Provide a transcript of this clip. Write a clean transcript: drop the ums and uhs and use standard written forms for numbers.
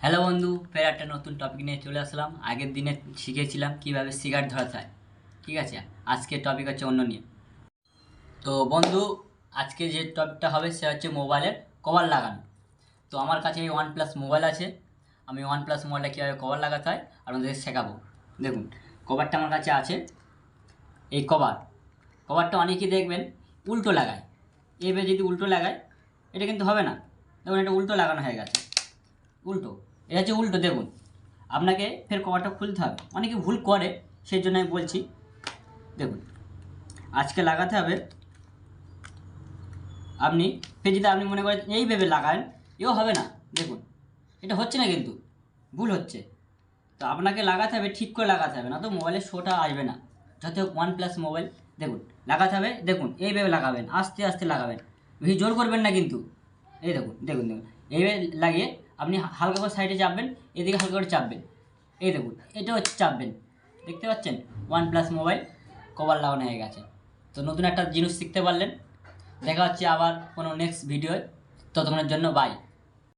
Hello বন্ধু, ফের একটা নতুন টপিক নিয়ে চলে আসলাম। আগের দিনে শিখেছিলাম কিভাবে সিগারেট ধরা যায়। ঠিক আছে, আজকের টপিক হচ্ছে অন্য নিয়ে। তো বন্ধু, আজকে যে টপিকটা হবে সে হচ্ছে মোবাইলের কভার লাগানো। তো আমার কাছে এই ওয়ান প্লাস মোবাইল আছে। আমি ওয়ান প্লাস মোবাইলটা কীভাবে কভার লাগাতে হয় আপনাদের শেখাবো। দেখুন, কভারটা আমার কাছে আছে। এই কভারটা অনেকেই দেখবেন উল্টো লাগায়। এভাবে যদি উল্টো লাগায় এটা কিন্তু হবে না। দেখুন, এটা উল্টো লাগানো হয়ে গেছে। উল্টো, এটা হচ্ছে উল্টো। দেখুন, আপনাকে ফের কভারটা খুলতে হবে। অনেকে ভুল করে, সেই জন্য আমি বলছি। দেখুন, আজকে লাগাতে হবে। আপনি ফের যদি আপনি মনে করেন এইভাবে লাগান, এও হবে না। দেখুন, এটা হচ্ছে না, কিন্তু ভুল হচ্ছে। তো আপনাকে লাগাতে হবে, ঠিক করে লাগাতে হবে, না তো মোবাইলের শোটা আসবে না। যাতে ওয়ান প্লাস মোবাইল, দেখুন লাগাতে হবে। দেখুন, এইভাবে লাগাবেন, আস্তে আস্তে লাগাবেন, বেশি জোর করবেন না কিন্তু। এই দেখুন দেখুন দেখুন, এইভাবে লাগিয়ে আপনি হালকা করে সাইডে চাপবেন, এদিকে হালকা করে চাপবেন। এই দেখুন, এটা হচ্ছে চাপবেন। দেখতে পাচ্ছেন, ওয়ান প্লাস মোবাইল কভার লাগানো হয়ে গেছে। তো নতুন একটা জিনিস শিখতে পারলেন। দেখা হচ্ছে আবার কোনো নেক্সট ভিডিওয়। ততক্ষণের জন্য বাই।